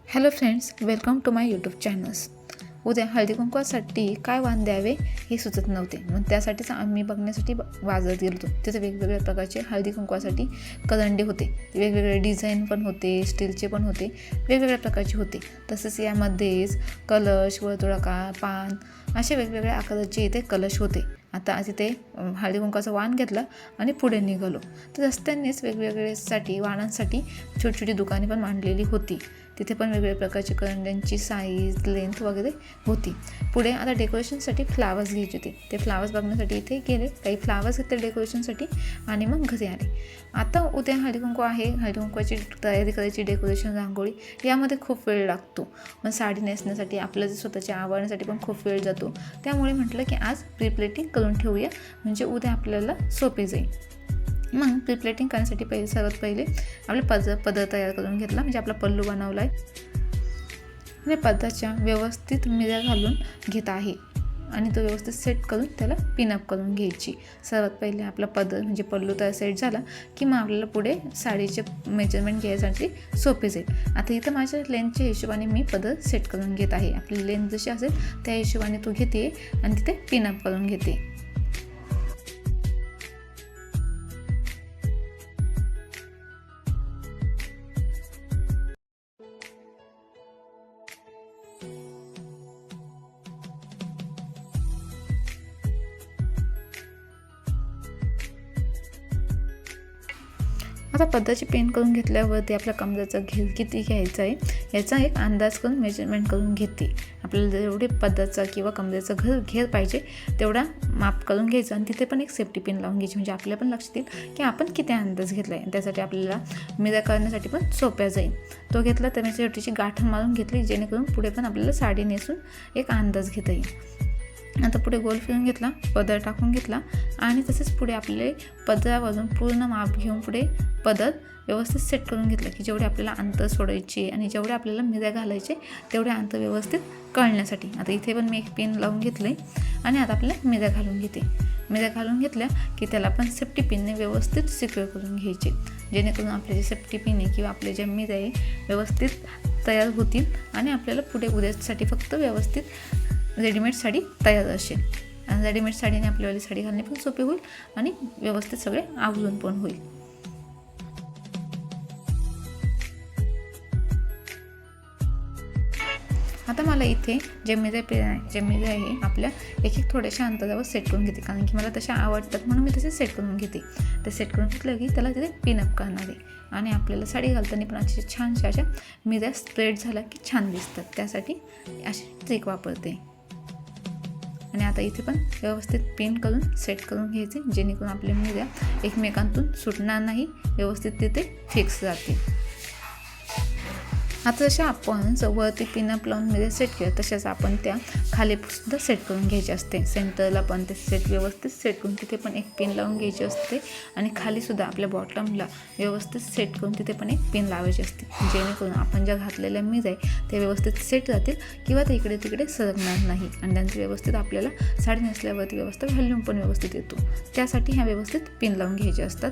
Hello friends, welcome to my YouTube channels. उद्या हळदी कुंकवासाठी काय वाण द्यावे हे सुचत नव्हते. मग त्यासाठीच आम्ही बघण्यासाठी बाजारात गेलो होतो. तिथे वेगवेगळ्या प्रकारचे हळदी कुंकवासाठी करंडे होते. वेगवेगळे डिझाईन पण होते, स्टीलचे पण होते, वेगवेगळ्या प्रकारचे होते. तसेच यामध्येच कलश, वर्तुळाकार, पान असे वेगवेगळ्या आकाराचे इथे कलश होते. आता तिथे हळदी कुंकवाचं वाण घेतलं आणि पुढे निघालो. तर रस्त्यांनीच वेगवेगळ्यासाठी वाणांसाठी छोटी छोटी दुकाने पण मांडलेली होती. तिथे पण वेगवेगळ्या प्रकारची करंड्यांची साईज, लेंथ वगैरे होती. पुढे आता डेकोरेशनसाठी फ्लावर्स घ्यायचे होते. ते फ्लावर्स बघण्यासाठी इथे गेले, काही फ्लावर्स घेतले डेकोरेशनसाठी आणि मग घरी आले. आता उद्या हळदी कुंकू आहे, हळदी कुंकवाची तयारी करायची, डेकोरेशन, रांगोळी यामध्ये खूप वेळ लागतो. मग साडी नेसण्यासाठी आपलं जे स्वतःच्या आवडण्यासाठी पण खूप वेळ जातो. त्यामुळे म्हटलं की आज प्री-प्लेटिंग करून ठेवूया, म्हणजे उद्या आपल्याला सोपे जाईल. मग प्री-प्लेटिंग करण्यासाठी सर्वात पहिले आपला पदर तयार करून घेतला, म्हणजे आपला पल्लू बनवला आहे. आणि पदराच्या व्यवस्थित मिऱ्या घालून घेत आहे आणि तो व्यवस्थित सेट करून त्याला पिनअप करून घ्यायची. सर्वात पहिले आपला पदर म्हणजे पल्लू तयार सेट झाला की मग आपल्याला पुढे साडीचे मेजरमेंट घ्यायसाठी सोपे जाईल. आता इथं माझ्या लेंथच्या हिशोबाने मी पदर सेट करून घेत आहे. आपली लेंथ जशी असेल त्या हिशोबाने तो घेते आणि तिथे पिनअप करून घेते. आता पदराची पेन करून घेतल्यावरती आपल्या कमरेचा घेर किती घ्यायचा आहे याचा एक अंदाज करून मेजरमेंट करून घेते. आपल्याला जेवढे पदराचा किंवा कमरेचा घेर पाहिजे तेवढा माप करून घ्यायचा आणि तिथे पण एक सेफ्टी पिन लावून घ्यायची, म्हणजे आपल्याला पण लक्षात येईल की आपण किती अंदाज घेतला आहे. त्यासाठी आपल्याला मिऱ्या करण्यासाठी पण सोप्या जाईल. तो घेतला तर मी छोटीशी गाठण मारून घेतली, जेणेकरून पुढे पण आपल्याला साडी नेसून एक अंदाज घेता येईल. आता पुढे गोल फिरून घेतला, पदर टाकून घेतला आणि तसेच पुढे आपले पदरावरून पूर्ण माप घेऊन पुढे पदर व्यवस्थित सेट करून घेतलं की जेवढे आपल्याला अंतर सोडायचे आणि जेवढे आपल्याला मिऱ्या घालायचे तेवढे अंतर व्यवस्थित कळण्यासाठी. आता इथे पण मी एक पिन लावून घेतलं आहे आणि आता आपल्याला मिऱ्या घालून घेते. मिऱ्या घालून घेतल्या की त्याला पण सेफ्टी पिनने व्यवस्थित सिक्युअर करून घ्यायचे, जेणेकरून आपले जे सेफ्टी पिन आहे किंवा आपले ज्या मिऱ्या आहे व्यवस्थित तयार होतील आणि आपल्याला पुढे उद्यासाठी फक्त व्यवस्थित रेडीमेड साडी तयार असेल. आणि रेडीमेड साडीने आपल्यावाली साडी घालणे पण सोपे होईल आणि व्यवस्थित सगळे आवरून पण होईल. आता मला इथे जे मिऱ्या आहे आपल्या एक थोड्याशा अंतरावर सेट करून घेते, कारण की मला तशा आवडतात म्हणून मी तसे सेट करून घेते. ते सेट करून घेतलं की त्याला तिथे पिनअप करणार आहे आणि आपल्याला साडी घालताना पण अशा छानशा अशा मिऱ्या स्प्रेड झाल्या की छान दिसतात. त्यासाठी अशी ट्रिक वापरते. आणि आता इथे पण व्यवस्थित पिन करून सेट करून घ्यायचे, जेणेकरून आपल्या मिऱ्या एकमेकांतून सुटणार नाही, व्यवस्थित तिथे फिक्स जाते. आता जशा आपण वरती पिनअप लावून मिऱ्या सेट केल्या तशाच आपण त्या खाली सुद्धा सेट करून घ्यायची असते. सेंटरला पण ते व्यवस्थित सेट करून तिथे पण एक पिन लावून घ्यायची असते आणि खालीसुद्धा आपल्या बॉटमला व्यवस्थित सेट करून तिथे पण एक पिन लावायची असते, जेणेकरून आपण ज्या घातलेल्या मिऱ्या आहे त्या व्यवस्थित सेट राहतील किंवा ते इकडे तिकडे सरकणार नाही आणि त्यांचं व्यवस्थित आपल्याला साडी नेसल्यावरती व्यवस्थित व्हॅल्यूम पण व्यवस्थित येतो. त्यासाठी ह्या व्यवस्थित पिन लावून घ्यायचे असतात.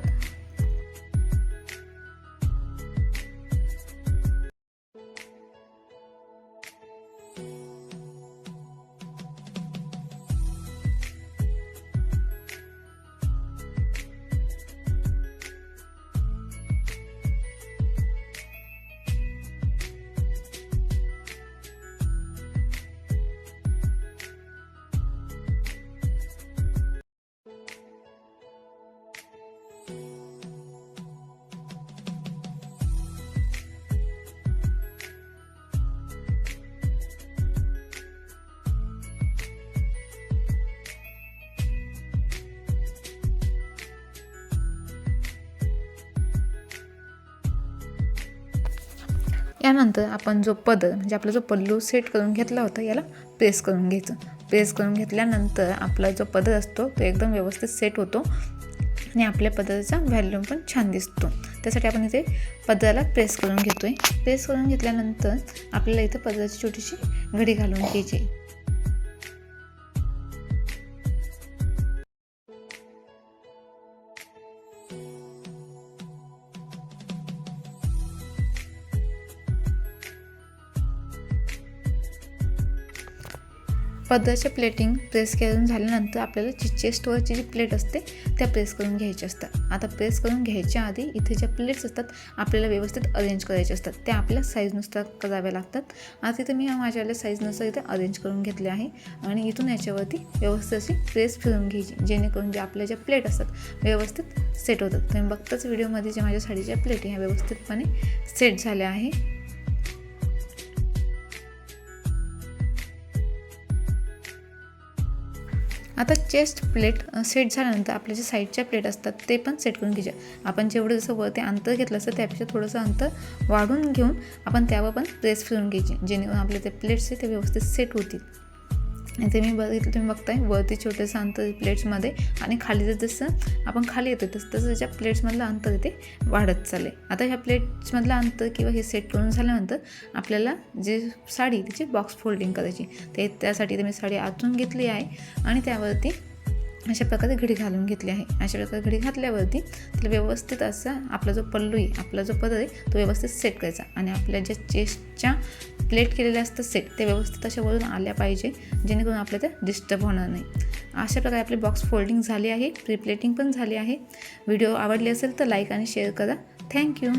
यानंतर आपण जो पदर म्हणजे आपला जो पल्लू सेट करून घेतला होता याला प्रेस करून घ्यायचं. प्रेस करून घेतल्यानंतर आपला जो पदर असतो तो एकदम व्यवस्थित सेट होतो आणि आपल्या पदराचा व्हॅल्यूम पण छान दिसतो. त्यासाठी आपण इथे पदराला प्रेस करून घेतोय. प्रेस करून घेतल्यानंतर आपल्याला इथे पदराची छोटीशी घडी घालून घ्यायची. पदराच्या प्लेटिंग प्रेस करून झाल्यानंतर आपल्याला चेस्टवरची जी प्लेट असते त्या प्रेस करून घ्यायच्या असतात. आता प्रेस करून घ्यायच्या आधी इथे ज्या प्लेट्स असतात आपल्याला व्यवस्थित अरेंज करायच्या असतात, त्या आपल्या साईजनुसार कराव्या लागतात. आता इथे मी माझ्यावाल्या साईजनुसार इथे अरेंज करून घेतले आहे आणि इथून याच्यावरती व्यवस्थित अशी प्रेस फिरून घ्यायची, जेणेकरून जे आपल्या ज्या प्लेट असतात व्यवस्थित सेट होतात. तुम्ही बघताच व्हिडिओमध्ये जे माझ्या साडीच्या प्लेटी ह्या व्यवस्थितपणे सेट झाल्या आहे. आता चेस्ट प्लेट सेट झाल्यानंतर आपल्या जे साईडच्या प्लेट असतात ते पण सेट करून घ्यायचे. आपण जेवढं जसं वरती अंतर घेतलं असतं त्यापेक्षा थोडंसं अंतर वाढून घेऊन आपण त्यावर पण प्रेस फिरून घ्यायची, जेणेकरून आपले ते प्लेट्स आहे ते व्यवस्थित सेट होतील. ते मी बघितलं, तुम्ही बघताय वरती छोटंसं अंतर प्लेट्समध्ये आणि खाली जसं आपण खाली येतो तसं त्याच्या प्लेट्समधलं अंतर इथे वाढत चालले. आता ह्या प्लेट्समधलं अंतर किंवा हे सेट करून झाल्यानंतर आपल्याला जे साडी तिची बॉक्स फोल्डिंग करायची, त्यासाठी मी साडी आतून घेतली आहे आणि त्यावरती अशा प्रकारे घडी घालून घेतली आहे. अशा प्रकारे घडी घातल्यावरती त्याला व्यवस्थित असा आपला जो पल्लू आहे, आपला जो पदर आहे तो व्यवस्थित सेट करायचा आणि आपल्या ज्या चेस्टच्या प्लेट केलेल्या असतात सेट ते व्यवस्थित अशा वरून आल्या पाहिजे, जेणेकरून आपल्या त्या डिस्टर्ब होणार नाही. अशा प्रकारे आपली बॉक्स फोल्डिंग झाली आहे, प्री प्लेटिंग पण झाली आहे. व्हिडिओ आवडली असेल तर लाईक आणि शेअर करा. थँक्यू.